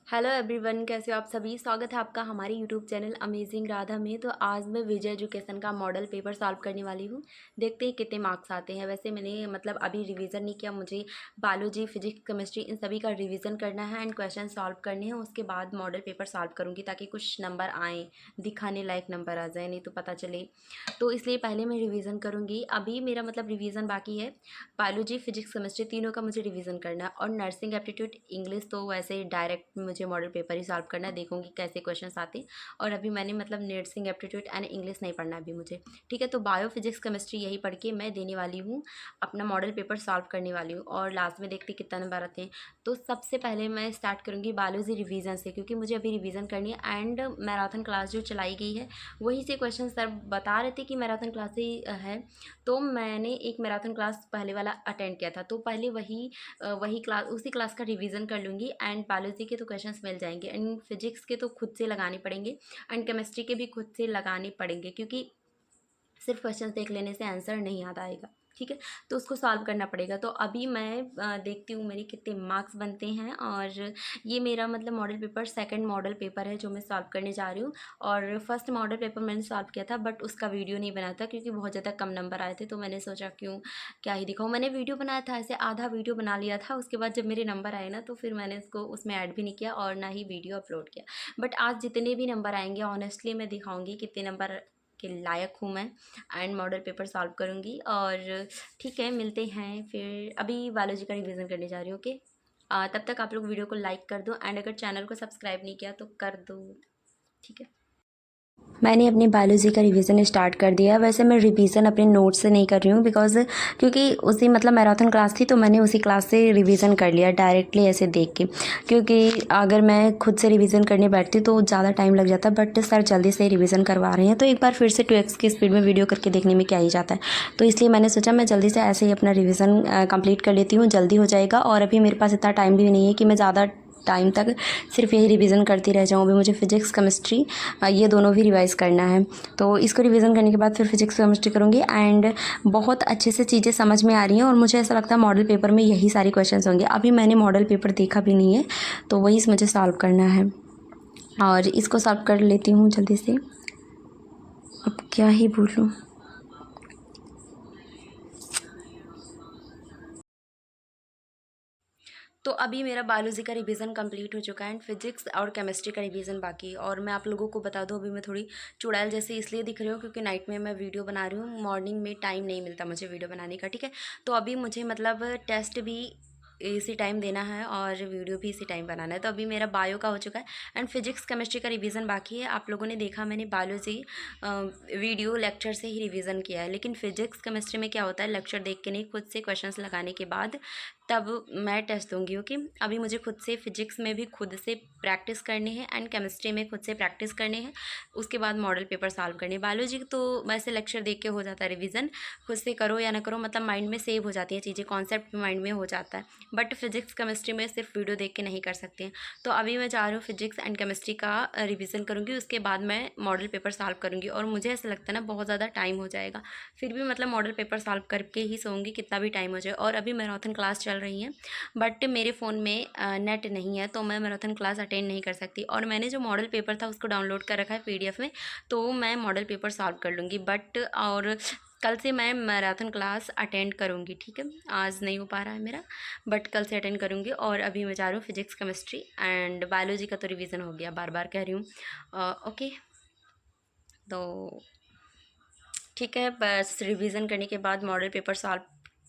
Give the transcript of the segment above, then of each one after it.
Hello everyone, कैसे हो आप सभी। स्वागत है आपका हमारे यूट्यूब चैनल अमेजिंग राधा में। तो आज मैं विजय एजुकेशन का मॉडल पेपर सॉल्व करने वाली हूँ। देखते हैं कितने मार्क्स आते हैं। वैसे मैंने अभी रिवीजन नहीं किया, मुझे बायोलॉजी, फिजिक्स, केमिस्ट्री इन सभी का रिवीजन करना है एंड क्वेश्चन सॉल्व करने हैं। उसके बाद मॉडल पेपर सॉल्व करूँगी ताकि कुछ नंबर आएँ, दिखाने लायक नंबर आ जाए, नहीं तो पता चले। तो इसलिए पहले मैं रिविज़न करूँगी। अभी मेरा रिविज़न बाकी है। बायोलॉजी, फिजिक्स, केमिस्ट्री तीनों का मुझे रिवीजन करना है और नर्सिंग एप्टीट्यूड, इंग्लिश तो वैसे डायरेक्ट मुझे मॉडल पेपर ही सॉल्व करना है। देखूंगी कैसे क्वेश्चंस आते हैं। और अभी मैंने नर्सिंग एप्टीट्यूड एंड इंग्लिश नहीं पढ़ना अभी मुझे। ठीक है, तो बायो, फिजिक्स, केमिस्ट्री यही पढ़ के मैं देने वाली हूँ, अपना मॉडल पेपर सॉल्व करने वाली हूँ और लास्ट में देखते कितना नंबर आते हैं। तो सबसे पहले मैं स्टार्ट करूँगी बायोलॉजी रिवीजन से, क्योंकि मुझे अभी रिवीजन करनी है एंड मैराथन क्लास जो चलाई गई है वहीं से क्वेश्चन सर बता रहे थे कि मैराथन क्लास ही है। तो मैंने एक मैराथन क्लास पहले वाला अटेंड किया था, तो पहले वही क्लास, उसी क्लास का रिवीजन कर लूँगी। एंड बायोलॉजी के तो क्वेश्चंस मिल जाएंगे एंड फिजिक्स के तो खुद से लगाने पड़ेंगे एंड केमिस्ट्री के भी खुद से लगाने पड़ेंगे, क्योंकि सिर्फ क्वेश्चंस देख लेने से आंसर नहीं याद आएगा। ठीक है, तो उसको सॉल्व करना पड़ेगा। तो अभी मैं देखती हूँ मेरे कितने मार्क्स बनते हैं। और ये मेरा model paper second model paper है जो मैं सॉल्व करने जा रही हूँ। और फर्स्ट मॉडल पेपर मैंने सॉल्व किया था बट उसका वीडियो नहीं बना था क्योंकि बहुत ज़्यादा कम नंबर आए थे। तो मैंने सोचा क्यों क्या ही दिखाऊँ। मैंने वीडियो बनाया था, ऐसे आधा वीडियो बना लिया था। उसके बाद जब मेरे नंबर आए ना तो फिर मैंने उसको उसमें ऐड भी नहीं किया और ना ही वीडियो अपलोड किया। बट आज जितने भी नंबर आएंगे ऑनेस्टली मैं दिखाऊँगी कितने नंबर के लायक हूँ मैं एंड मॉडल पेपर सॉल्व करूँगी। और ठीक है, मिलते हैं फिर। अभी बायोलॉजी का रिवीजन करने जा रही हूँ। ओके, तब तक आप लोग वीडियो को लाइक कर दो एंड अगर चैनल को सब्सक्राइब नहीं किया तो कर दो। ठीक है, मैंने अपनी बायोलॉजी का रिवीजन स्टार्ट कर दिया। वैसे मैं रिवीजन अपने नोट से नहीं कर रही हूँ क्योंकि उसी मैराथन क्लास थी तो मैंने उसी क्लास से रिवीजन कर लिया डायरेक्टली ऐसे देख के। क्योंकि अगर मैं खुद से रिवीजन करने बैठती तो ज़्यादा टाइम लग जाता, बट सर जल्दी से रिवीजन करवा रहे हैं तो एक बार फिर से 2x की स्पीड में वीडियो करके देखने में क्या ही जाता है। तो इसलिए मैंने सोचा मैं जल्दी से ऐसे ही अपना रिवीजन कंप्लीट कर लेती हूँ, जल्दी हो जाएगा। और अभी मेरे पास इतना टाइम भी नहीं है कि मैं ज़्यादा टाइम तक सिर्फ यही रिवीजन करती रह जाऊँ। अभी मुझे फिजिक्स, केमिस्ट्री ये दोनों भी रिवाइज़ करना है। तो इसको रिवीजन करने के बाद फिर फिजिक्स, केमिस्ट्री करूँगी एंड बहुत अच्छे से चीज़ें समझ में आ रही हैं। और मुझे ऐसा लगता है मॉडल पेपर में यही सारी क्वेश्चंस होंगे। अभी मैंने मॉडल पेपर देखा भी नहीं है तो वही मुझे सॉल्व करना है और इसको सॉल्व कर लेती हूँ जल्दी से। अब क्या ही बोलूँ। तो अभी मेरा बायोलॉजी का रिवीजन कंप्लीट हो चुका है एंड फिजिक्स और केमिस्ट्री का रिवीजन बाकी है। और मैं आप लोगों को बता दूं, अभी मैं थोड़ी चुड़ैल जैसे इसलिए दिख रही हूँ क्योंकि नाइट में मैं वीडियो बना रही हूँ, मॉर्निंग में टाइम नहीं मिलता मुझे वीडियो बनाने का। ठीक है, तो अभी मुझे टेस्ट भी इसी टाइम देना है और वीडियो भी इसी टाइम बनाना है। तो अभी मेरा बायो का हो चुका है एंड फिजिक्स, केमिस्ट्री का रिवीजन बाकी है। आप लोगों ने देखा मैंने बायोलॉजी वीडियो लेक्चर से ही रिवीजन किया है, लेकिन फिजिक्स, केमिस्ट्री में क्या होता है, लेक्चर देख के नहीं, खुद से क्वेश्चंस लगाने के बाद तब मैं टेस्ट दूंगी। ओके, अभी मुझे खुद से फिजिक्स में भी खुद से प्रैक्टिस करनी है एंड केमिस्ट्री में खुद से प्रैक्टिस करनी है। उसके बाद मॉडल पेपर सॉल्व करनी है। बायोलॉजी तो वैसे लेक्चर देख के हो जाता है रिवीजन, खुद से करो या ना करो माइंड में सेव हो जाती हैं चीज़ें, कॉन्सेप्ट माइंड में हो जाता है। बट फिजिक्स, केमिस्ट्री में सिर्फ वीडियो देख के नहीं कर सकते हैं। तो अभी मैं जा रही हूँ फिजिक्स एंड केमिस्ट्री का रिवीजन करूँगी, उसके बाद मैं मॉडल पेपर सॉल्व करूँगी। और मुझे ऐसा लगता है ना बहुत ज़्यादा टाइम हो जाएगा, फिर भी मॉडल पेपर सॉल्व करके ही सोऊंगी कितना भी टाइम हो जाए। और अभी मैराथन क्लास चल रही है बट मेरे फ़ोन में नेट नहीं है तो मैं मैराथन क्लास अटेंड नहीं कर सकती। और मैंने जो मॉडल पेपर था उसको डाउनलोड कर रखा है PDF में, तो मैं मॉडल पेपर सॉल्व कर लूँगी। बट और कल से मैं मैराथन क्लास अटेंड करूँगी। ठीक है, आज नहीं हो पा रहा है मेरा, बट कल से अटेंड करूँगी। और अभी मैं जा रही हूँ फिजिक्स, केमिस्ट्री एंड बायोलॉजी का तो रिवीजन हो गया, बार बार कह रही हूँ। ओके, तो ठीक है, बस रिवीजन करने के बाद मॉडल पेपर सॉल्व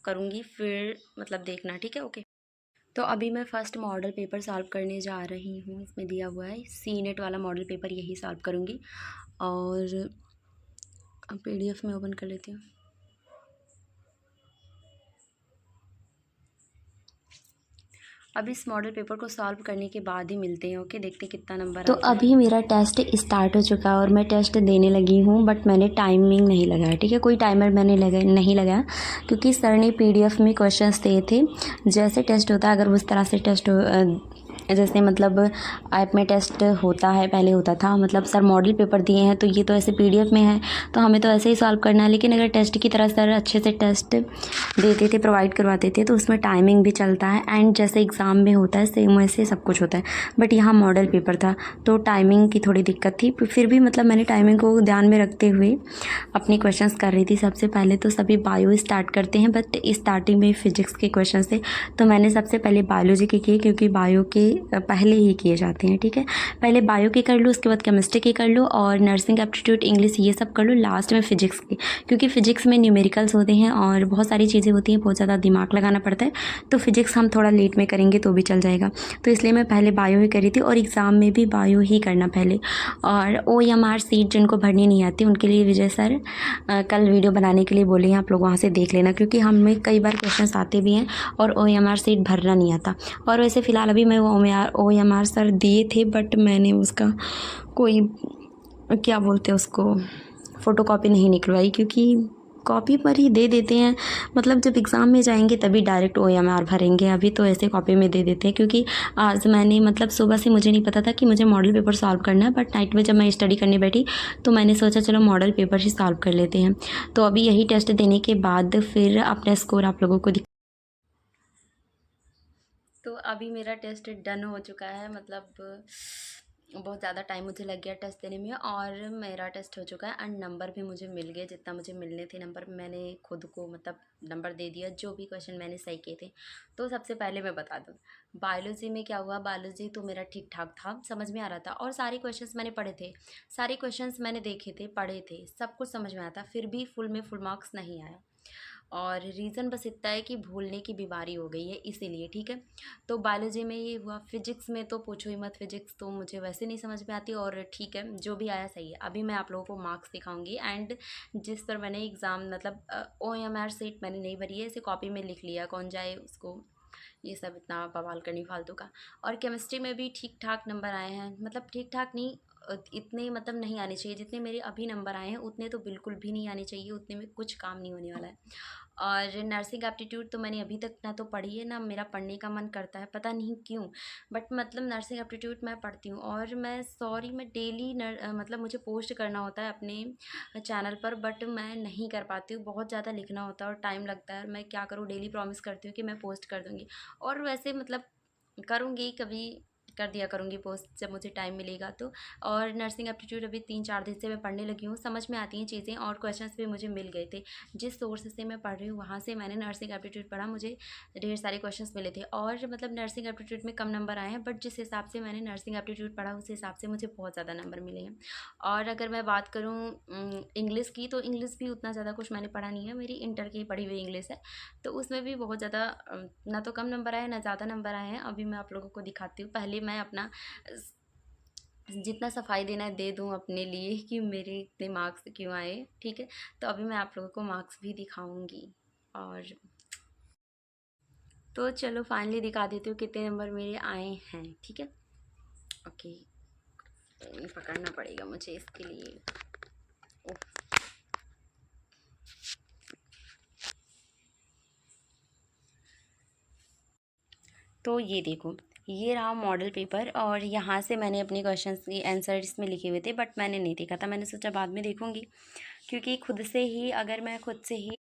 करूँगी फिर देखना। ठीक है, ओके। तो अभी मैं फ़र्स्ट मॉडल पेपर सॉल्व करने जा रही हूँ। इसमें दिया हुआ है CNET वाला मॉडल पेपर, यही सॉल्व करूँगी। और अब PDF में ओपन कर लेती हूँ। अब इस मॉडल पेपर को सॉल्व करने के बाद ही मिलते हैं। ओके, देखते हैं कितना नंबर आता है। तो अभी मेरा टेस्ट स्टार्ट हो चुका है और मैं टेस्ट देने लगी हूँ, बट मैंने टाइमिंग नहीं लगाया। ठीक है, कोई टाइमर मैंने नहीं लगाया क्योंकि सर ने PDF में क्वेश्चंस दिए थे। जैसे टेस्ट होता है अगर उस तरह से टेस्ट जैसे मतलब ऐप में टेस्ट होता है, पहले होता था मतलब सर मॉडल पेपर दिए हैं तो ये तो ऐसे पीडीएफ में है तो हमें तो ऐसे ही सॉल्व करना है। लेकिन अगर टेस्ट की तरह सर अच्छे से टेस्ट देते थे, प्रोवाइड करवाते थे तो उसमें टाइमिंग भी चलता है एंड जैसे एग्ज़ाम में होता है सेम वैसे सब कुछ होता है। बट यहाँ मॉडल पेपर था तो टाइमिंग की थोड़ी दिक्कत थी, फिर भी मतलब मैंने टाइमिंग को ध्यान में रखते हुए अपने क्वेश्चंस कर रही थी। सबसे पहले तो सभी बायो स्टार्ट करते हैं बट स्टार्टिंग में फिजिक्स के क्वेश्चन थे तो मैंने सबसे पहले बायोलॉजी के किए, क्योंकि बायो के पहले ही किए जाते हैं। ठीक है, पहले बायो के कर लो, उसके बाद केमिस्ट्री के कर लो और नर्सिंग एप्टीट्यूड इंग्लिश ये सब कर लो, लास्ट में फिजिक्स के, क्योंकि फिजिक्स में न्यूमेरिकल्स होते हैं और बहुत सारी चीज़ें होती हैं, बहुत ज़्यादा दिमाग लगाना पड़ता है। तो फिजिक्स हम थोड़ा लेट में करेंगे तो भी चल जाएगा, तो इसलिए मैं पहले बायो ही करी थी और एग्ज़ाम में भी बायो ही करना पहले। और OMR सीट जिनको भरनी नहीं आती उनके लिए विजय सर कल वीडियो बनाने के लिए बोले हैं, आप लोग वहाँ से देख लेना, क्योंकि हमें कई बार क्वेश्चन आते भी हैं और OMR सीट भरना नहीं आता। और वैसे फ़िलहाल अभी मैं वो OMR सर दिए थे बट मैंने उसका कोई क्या बोलते हैं उसको फ़ोटोकॉपी नहीं निकलवाई, क्योंकि कॉपी पर ही दे देते हैं, मतलब जब एग्ज़ाम में जाएंगे तभी डायरेक्ट OMR भरेंगे, अभी तो ऐसे कॉपी में दे देते हैं। क्योंकि आज मैंने मतलब सुबह से मुझे नहीं पता था कि मुझे मॉडल पेपर सॉल्व करना है, बट नाइट में जब मैं स्टडी करने बैठी तो मैंने सोचा चलो मॉडल पेपर ही सॉल्व कर लेते हैं। तो अभी यही टेस्ट देने के बाद फिर अपना स्कोर आप लोगों को तो अभी मेरा टेस्ट डन हो चुका है, मतलब बहुत ज़्यादा टाइम मुझे लग गया टेस्ट देने में और मेरा टेस्ट हो चुका है एंड नंबर भी मुझे मिल गए, जितना मुझे मिलने थे नंबर मैंने खुद को मतलब नंबर दे दिया, जो भी क्वेश्चन मैंने सही किए थे। तो सबसे पहले मैं बता दूँ बायोलॉजी में क्या हुआ। बायोलॉजी तो मेरा ठीक ठाक था, समझ में आ रहा था और सारे क्वेश्चंस मैंने पढ़े थे, सारे क्वेश्चंस मैंने देखे थे, पढ़े थे, सब कुछ समझ में आया था, फिर भी फुल में फुल मार्क्स नहीं आया। और रीज़न बस इतना है कि भूलने की बीमारी हो गई है इसीलिए। ठीक है, तो बायोलॉजी में ये हुआ। फिजिक्स में तो पूछो ही मत, फिजिक्स तो मुझे वैसे नहीं समझ में आती और ठीक है जो भी आया सही है। अभी मैं आप लोगों को मार्क्स दिखाऊंगी एंड जिस पर मैंने एग्ज़ाम मतलब OMR सीट मैंने नहीं भरी है, इसे कॉपी में लिख लिया, कौन जाए उसको ये सब इतना बवाल करनी फालतू का। और केमिस्ट्री में भी ठीक ठाक नंबर आए हैं, मतलब ठीक ठाक नहीं इतने मतलब नहीं आने चाहिए, जितने मेरे अभी नंबर आए हैं उतने तो बिल्कुल भी नहीं आने चाहिए, उतने में कुछ काम नहीं होने वाला है। और नर्सिंग एप्टीट्यूड तो मैंने अभी तक ना तो पढ़ी है ना मेरा पढ़ने का मन करता है, पता नहीं क्यों, बट मतलब नर्सिंग एप्टीट्यूड मैं पढ़ती हूँ और मैं सॉरी मैं डेली मतलब मुझे पोस्ट करना होता है अपने चैनल पर, बट मैं नहीं कर पाती हूँ, बहुत ज़्यादा लिखना होता है और टाइम लगता है और मैं क्या करूँ, डेली प्रॉमिस करती हूँ कि मैं पोस्ट कर दूँगी और वैसे मतलब करूँगी, कभी कर दिया करूँगी पोस्ट जब मुझे टाइम मिलेगा तो। और नर्सिंग एप्टीट्यूड अभी 3-4 दिन से मैं पढ़ने लगी हूँ, समझ में आती हैं चीज़ें और क्वेश्चंस भी मुझे मिल गए थे, जिस सोर्स से मैं पढ़ रही हूँ वहाँ से मैंने नर्सिंग एप्टीट्यूड पढ़ा, मुझे ढेर सारे क्वेश्चंस मिले थे और मतलब नर्सिंग एप्टीट्यूड में कम नंबर आए हैं, बट जिस हिसाब से मैंने नर्सिंग एप्टीट्यूड पढ़ा उस हिसाब से मुझे बहुत ज़्यादा नंबर मिले हैं। और अगर मैं बात करूँ इंग्लिश की, तो इंग्लिश भी उतना ज़्यादा कुछ मैंने पढ़ा नहीं है, मेरी इंटर की पढ़ी हुई इंग्लिश है, तो उसमें भी बहुत ज़्यादा ना तो कम नंबर आए ना ज़्यादा नंबर आए हैं। अभी मैं आप लोगों को दिखाती हूँ, पहले मैं अपना जितना सफाई देना है दे दूँ अपने लिए कि मेरे इतने मार्क्स क्यों आए। ठीक है, तो अभी मैं आप लोगों को मार्क्स भी दिखाऊंगी और तो चलो फाइनली दिखा देती हूँ कितने नंबर मेरे आए हैं। ठीक है, ओके, पकड़ना पड़ेगा मुझे इसके लिए। तो ये देखो, ये रहा मॉडल पेपर और यहाँ से मैंने अपने क्वेश्चंस के आंसर इसमें लिखे हुए थे, बट मैंने नहीं देखा था, मैंने सोचा बाद में देखूँगी, क्योंकि खुद से ही अगर मैं खुद से ही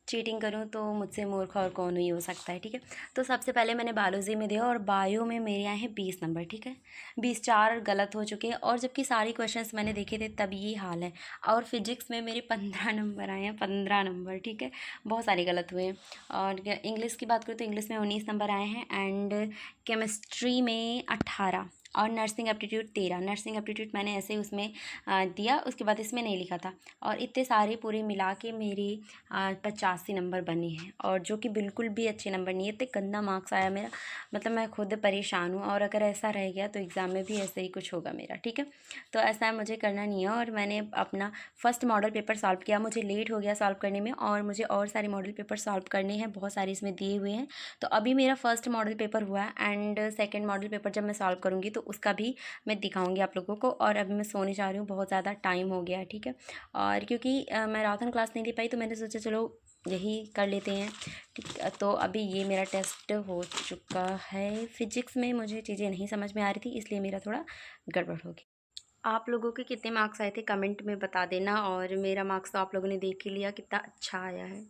चीटिंग करूँ तो मुझसे मूर्ख और कौन ही हो सकता है। ठीक है, तो सबसे पहले मैंने बायोलॉजी में दिया और बायो में मेरे आए हैं 20 नंबर। ठीक है, 20 4 गलत हो चुके हैं और जबकि सारी क्वेश्चंस मैंने देखे थे तब ये हाल है। और फिजिक्स में मेरे 15 नंबर आए हैं, 15 नंबर। ठीक है, बहुत सारे गलत हुए हैं। और इंग्लिश की बात करूँ तो इंग्लिश में 19 नंबर आए हैं एंड केमिस्ट्री में 18 और नर्सिंग एप्टीट्यूड 13। नर्सिंग एप्टीट्यूड मैंने ऐसे ही उसमें दिया, उसके बाद इसमें नहीं लिखा था और इतने सारे पूरे मिला के मेरे 85 नंबर बने हैं और जो कि बिल्कुल भी अच्छे नंबर नहीं है, इतने गंदा मार्क्स आया मेरा, मतलब मैं खुद परेशान हूँ और अगर ऐसा रह गया तो एग्ज़ाम में भी ऐसे ही कुछ होगा मेरा। ठीक है, तो ऐसा मुझे करना नहीं है और मैंने अपना फर्स्ट मॉडल पेपर सॉल्व किया, मुझे लेट हो गया सॉल्व करने में और मुझे और सारे मॉडल पेपर सॉल्व करने हैं, बहुत सारे इसमें दिए हुए हैं। तो अभी मेरा फर्स्ट मॉडल पेपर हुआ है एंड सेकेंड मॉडल पेपर जब मैं सॉल्व करूँगी तो उसका भी मैं दिखाऊँगी आप लोगों को। और अभी मैं सोने जा रही हूँ, बहुत ज़्यादा टाइम हो गया है। ठीक है, और क्योंकि मैं मैराथन क्लास नहीं दे पाई तो मैंने सोचा चलो यही कर लेते हैं। ठीक है, तो अभी ये मेरा टेस्ट हो चुका है। फिजिक्स में मुझे चीज़ें नहीं समझ में आ रही थी, इसलिए मेरा थोड़ा गड़बड़ हो गया। आप लोगों के कितने मार्क्स आए थे कमेंट में बता देना, और मेरा मार्क्स तो आप लोगों ने देख ही लिया कितना अच्छा आया है।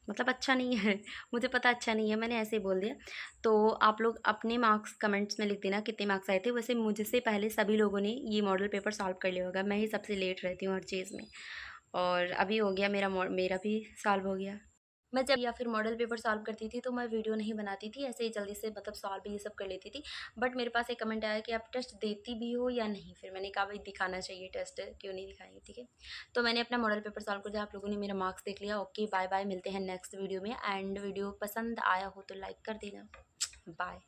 मतलब अच्छा नहीं है, मुझे पता अच्छा नहीं है, मैंने ऐसे ही बोल दिया। तो आप लोग अपने मार्क्स कमेंट्स में लिख देना कितने मार्क्स आए थे। वैसे मुझसे पहले सभी लोगों ने ये मॉडल पेपर सॉल्व कर लिया होगा, मैं ही सबसे लेट रहती हूँ हर चीज़ में। और अभी हो गया मेरा भी सॉल्व हो गया। मैं जब या फिर मॉडल पेपर सॉल्व करती थी तो मैं वीडियो नहीं बनाती थी, ऐसे ही जल्दी से मतलब सॉल्व ये सब कर लेती थी। बट मेरे पास एक कमेंट आया कि आप टेस्ट देती भी हो या नहीं, फिर मैंने कहा भाई दिखाना चाहिए टेस्ट, क्यों नहीं दिखाएंगे, ठीक है। तो मैंने अपना मॉडल पेपर सॉल्व कर दिया, आप लोगों ने मेरा मार्क्स देख लिया। ओके बाय बाय, मिलते हैं नेक्स्ट वीडियो में। एंड वीडियो पसंद आया हो तो लाइक कर देना। बाय।